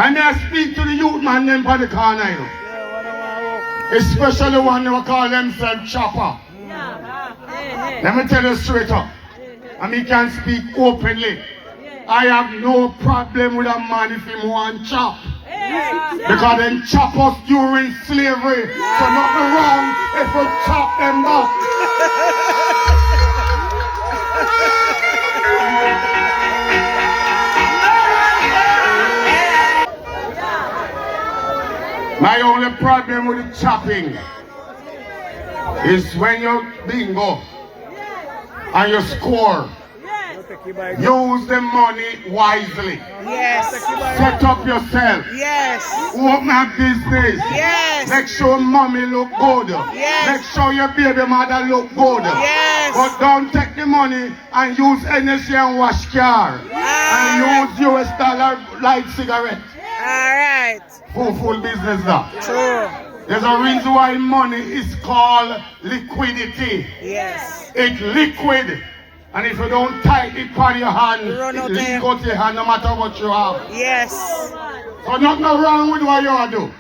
And I speak to the youth man them for the corner, you know. Especially one who call themselves Chopper. Let me tell you straight up. And me can speak openly. I have no problem with a man if he want chop. Because them chop us during slavery. So nothing wrong if we chop them back. My only problem with the chopping is when you bingo and you score. Use the money wisely. Yes. Set up yourself. Yes. Open a business. Yes. Make sure mommy look good. Yes. Make sure your baby mother look good. Yes. But don't take the money and use energy and wash car. And use US dollar light cigarette. Alright. Full business now. True. There's a reason why money is called liquidity. Yes. It's liquid. And if you don't tie it on your hand, it leak out your hand no matter what you have. Yes. So nothing wrong with what you do.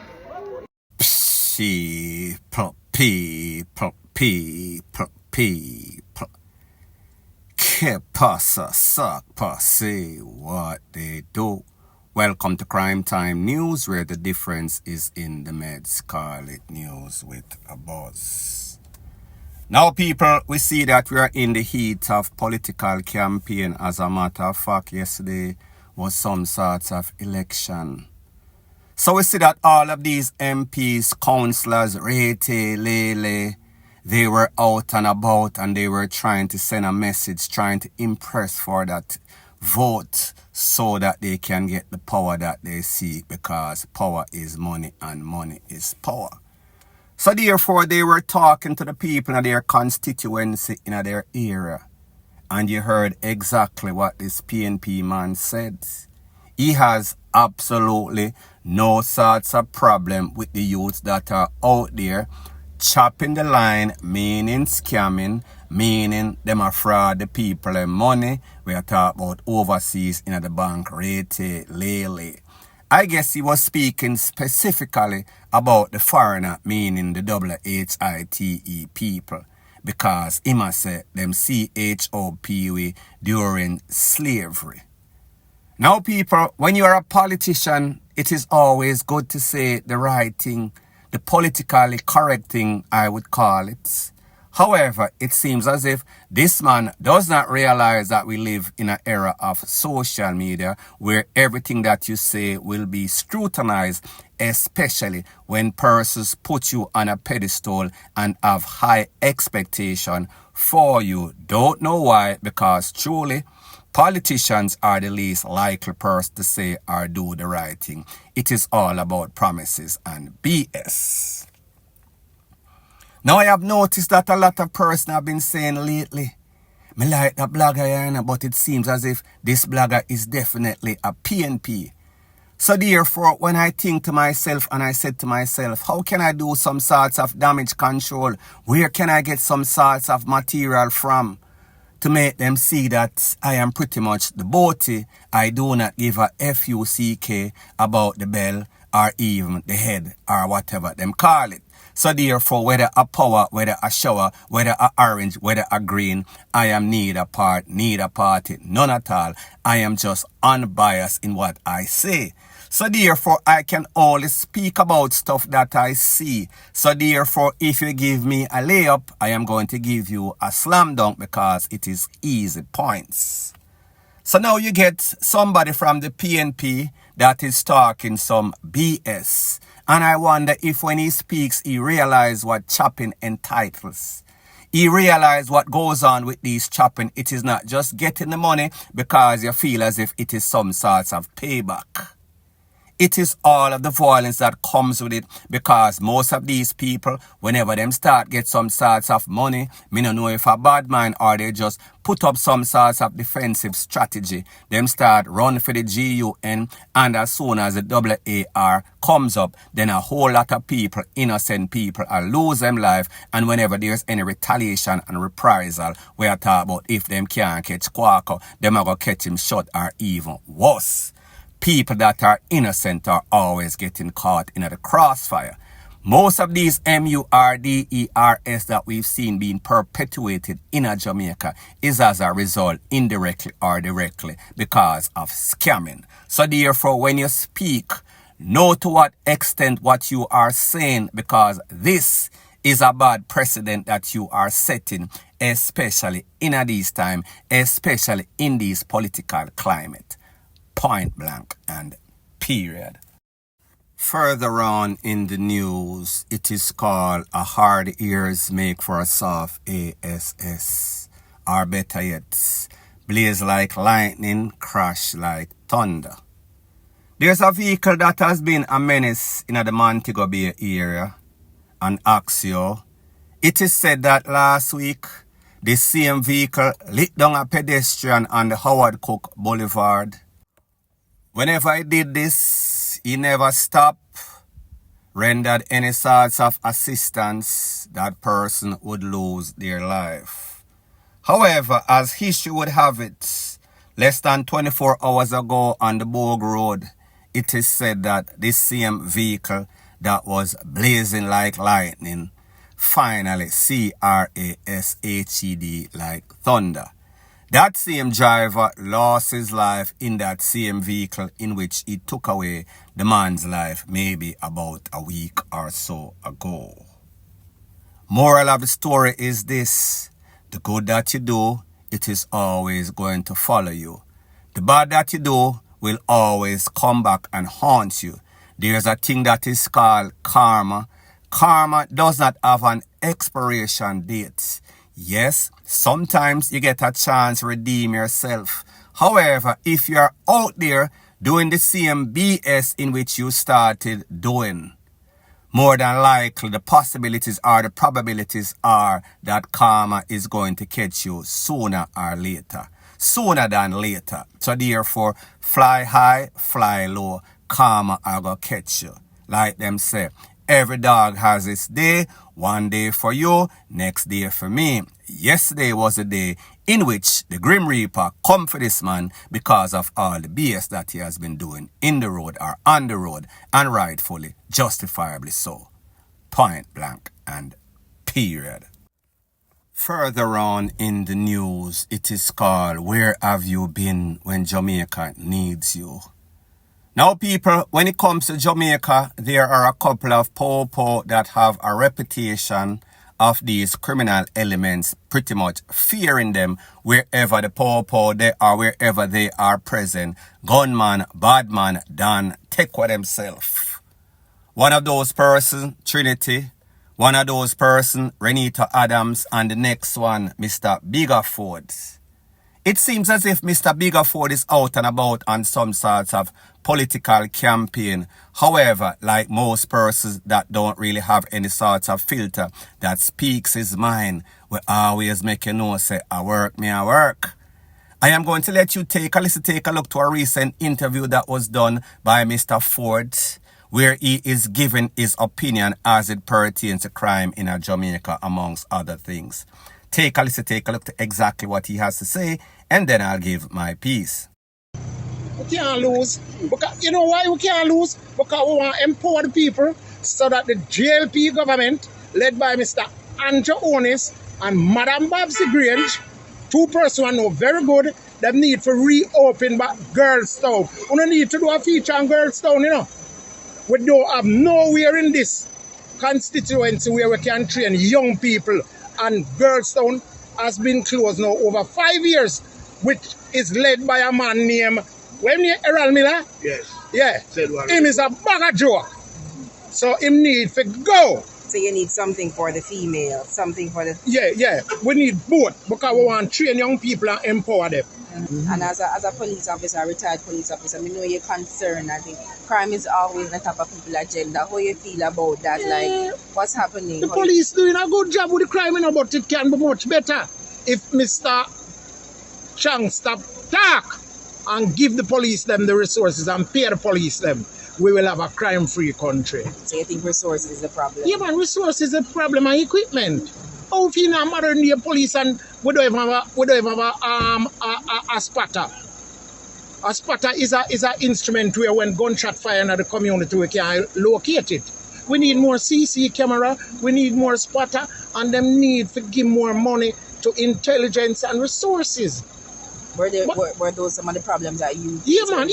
Que pasa, suck, say what they do. Welcome to Crime Time News, where the difference is in the meds. Call it news with a buzz. Now, people, we see that we are in the heat of political campaign. As a matter of fact, yesterday was some sorts of election. So we see that all of these MPs, councillors, Rete, Lele, they were out and about and they were trying to send a message, trying to impress for that vote so that they can get the power that they seek, because power is money and money is power. So therefore, they were talking to the people in their constituency in their area. And you heard exactly what this PNP man said. He has absolutely no sorts of problem with the youths that are out there chopping the line, meaning scamming, meaning them are fraud the people and money. We are talking about overseas in the bank, Rete, Lele. I guess he was speaking specifically about the foreigner, meaning the WHITE people, because he must say them CHOP during slavery. Now, people, when you are a politician, it is always good to say the right thing, the politically correct thing, I would call it. However, it seems as if this man does not realize that we live in an era of social media where everything that you say will be scrutinized, especially when persons put you on a pedestal and have high expectation for you. Don't know why, because truly, politicians are the least likely person to say or do the right thing. It is all about promises and BS. Now, I have noticed that a lot of persons have been saying lately, me like that blogger, but it seems as if this blogger is definitely a PNP. So therefore, when I think to myself and I said to myself, how can I do some sorts of damage control? Where can I get some sorts of material from to make them see that I am pretty much the boaty? I do not give a FUCK about the bell or even the head or whatever them call it. So therefore, whether a power, whether a shower, whether a orange, whether a green, I am neither part, neither party, none at all. I am just unbiased in what I say. So therefore, I can only speak about stuff that I see. So therefore, if you give me a layup, I am going to give you a slam dunk because it is easy points. So now you get somebody from the PNP that is talking some BS. And I wonder if when he speaks, he realizes what chopping entitles. He realizes what goes on with these chopping. It is not just getting the money because you feel as if it is some sorts of payback. It is all of the violence that comes with it, because most of these people, whenever them start get some sorts of money, me don't know if a bad man or they just put up some sorts of defensive strategy. Them start run for the GUN, and as soon as the WAR comes up, then a whole lot of people, innocent people, are lose them life. And whenever there's any retaliation and reprisal, we are talking about if them can't catch Quaco, them are going to catch him shot or even worse. people that are innocent are always getting caught in the crossfire. Most of these murders that we've seen being perpetuated in Jamaica is as a result, indirectly or directly, because of scamming. So therefore, when you speak, know to what extent what you are saying, because this is a bad precedent that you are setting, especially in these times, especially in this political climate. Point blank and period. Further on in the news, it is called "A Hard Ears Make for a Soft ASS." Or better yet, blaze like lightning, crash like thunder. There's a vehicle that has been a menace in the Montego Bay area, an Axio. It is said that last week, the same vehicle lit down a pedestrian on the Howard Cook Boulevard. Whenever I did this, he never stopped, rendered any sorts of assistance. That person would lose their life. However, as history would have it, less than 24 hours ago on the Bogue Road, it is said that this same vehicle that was blazing like lightning finally CRASHED like thunder. That same driver lost his life in that same vehicle in which he took away the man's life maybe about a week or so ago. Moral of the story is this: the good that you do, it is always going to follow you. The bad that you do will always come back and haunt you. There's a thing that is called karma. Karma does not have an expiration date. Yes, sometimes you get a chance to redeem yourself. However, if you're out there doing the same BS in which you started doing, more than likely the possibilities or the probabilities are that karma is going to catch you sooner or later. Sooner than later. So therefore, fly high, fly low, karma are going to catch you. Like them say, every dog has its day. One day for you, next day for me. Yesterday was a day in which the Grim Reaper come for this man because of all the BS that he has been doing in the road or on the road, and rightfully, justifiably so. Point blank and period. Further on in the news, it is called "Where Have You Been When Jamaica Needs You?" Now people, when it comes to Jamaica, there are a couple of po-po that have a reputation of these criminal elements pretty much fearing them wherever the po-po they are, wherever they are present. Gunman, badman, done, take for themselves. One of those persons, Trinity. One of those persons, Renita Adams, and the next one, Mr. Bigga Ford. It seems as if Mr. Bigga Ford is out and about on some sorts of political campaign. However, like most persons that don't really have any sorts of filter that speaks his mind, we always make you know, say, I work. I am going to let you take a look to a recent interview that was done by Mr. Ford, where he is giving his opinion as it pertains to crime in Jamaica, amongst other things. Take a look to exactly what he has to say, and then I'll give my piece. We can't lose. Because, you know why we can't lose? Because we want to empower the people so that the JLP government, led by Mr. Andrew Onis and Madam Babsy Grange, two persons who know very good, they need to reopen back Girls Town. We don't need to do a feature on Girls Town, you know. We don't have nowhere in this constituency where we can train young people, and Girls Town has been closed now over 5 years, which is led by a man named Errol Miller. Yes. Yeah. Said one. Him is a bag of joke. So him need to go. So you need something for the female, something for the... Yeah. We need both because we want to train young people and empower them. And as a police officer, a retired police officer, I know you're concerned. I think crime is always on the top of people's agenda. How you feel about that? Like, what's happening? The police doing a good job with the crime, you know, but it can be much better if Mr. Chang stop talk and give the police them the resources and pay the police them. We will have a crime-free country. So you think resources is the problem? Yeah, man, resources is the problem and equipment. How if you not modern day police and we don't even have a spotter? A spotter is a instrument where when gunshot fire in the community, we can locate it. We need more CC camera, we need more spotter, and them need to give more money to intelligence and resources. Were those some of the problems that you Yeah man.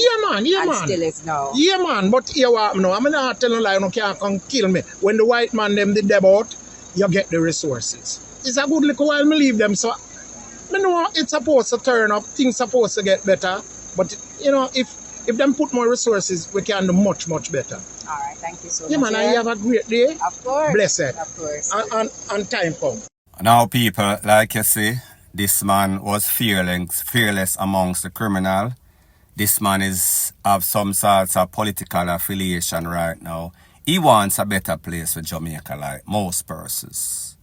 and still is now? Yeah man, but here no, I'm not telling lie, no can't come kill me. When the white man them did about, you get the resources. It's a good little while me leave them, so I know it's supposed to turn up, things supposed to get better. But you know, if them put more resources, we can do much better. All right, thank you so much. Yeah man, and you have a great day. Of course. Blessed. Of course. And time come. Now, people, like you see, this man was fearless amongst the criminal. This man is of some sorts of political affiliation right now. He wants a better place for Jamaica, like most persons.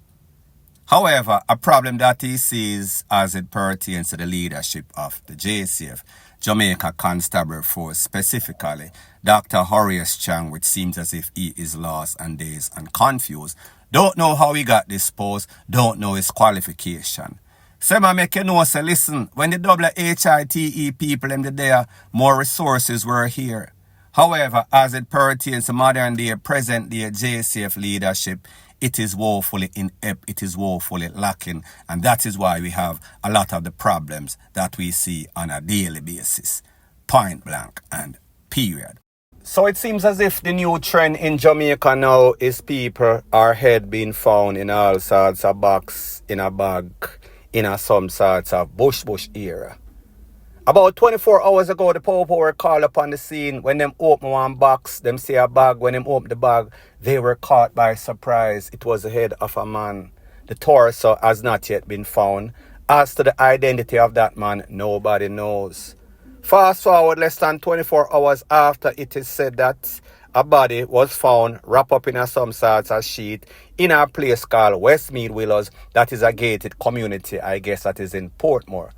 However, a problem that he sees as it pertains to the leadership of the JCF, Jamaica Constabulary Force specifically, Dr. Horace Chang, which seems as if he is lost and dazed and confused. Don't know how he got this post, don't know his qualification. So I make you know, say, listen, when the WHITE people in the day, more resources were here. However, as it pertains to modern day, present day JCF leadership, it is woefully inept, it is woefully lacking, and that is why we have a lot of the problems that we see on a daily basis. Point blank and period. So it seems as if the new trend in Jamaica now is people, our head being found in all sorts of box, in a bag, in some sorts of bush era. About 24 hours ago, the Popo were called upon the scene. When them open one box, them see a bag. When them open the bag, they were caught by surprise. It was the head of a man. The torso has not yet been found. As to the identity of that man, nobody knows. Fast forward less than 24 hours after it is said that a body was found wrapped up in some sorts of sheet in a place called Westmead Willows. That is a gated community, I guess that is in Portmore.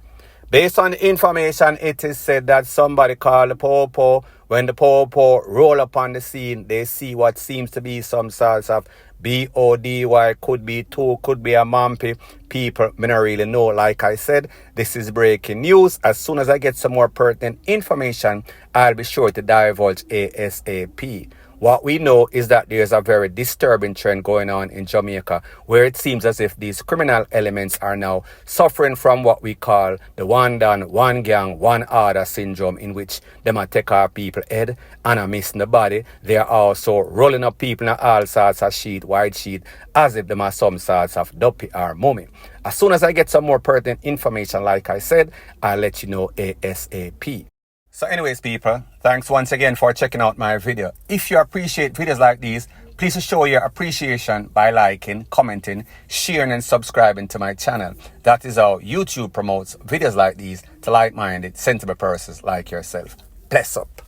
Based on the information, it is said that somebody called the Popo. When the Popo roll upon the scene, they see what seems to be some sorts of BODY, could be two, could be a Mampy. People, I don't really know. Like I said, this is breaking news. As soon as I get some more pertinent information, I'll be sure to divulge ASAP. What we know is that there's a very disturbing trend going on in Jamaica where it seems as if these criminal elements are now suffering from what we call the one done, one gang, one order syndrome, in which they might take our people head and are missing the body. They are also rolling up people in all sorts of white sheet, as if they are some sorts of dopey or mummy. As soon as I get some more pertinent information, like I said, I'll let you know ASAP. So anyways, people, thanks once again for checking out my video. If you appreciate videos like these, please show your appreciation by liking, commenting, sharing and subscribing to my channel. That is how YouTube promotes videos like these to like-minded, sensible persons like yourself. Bless up.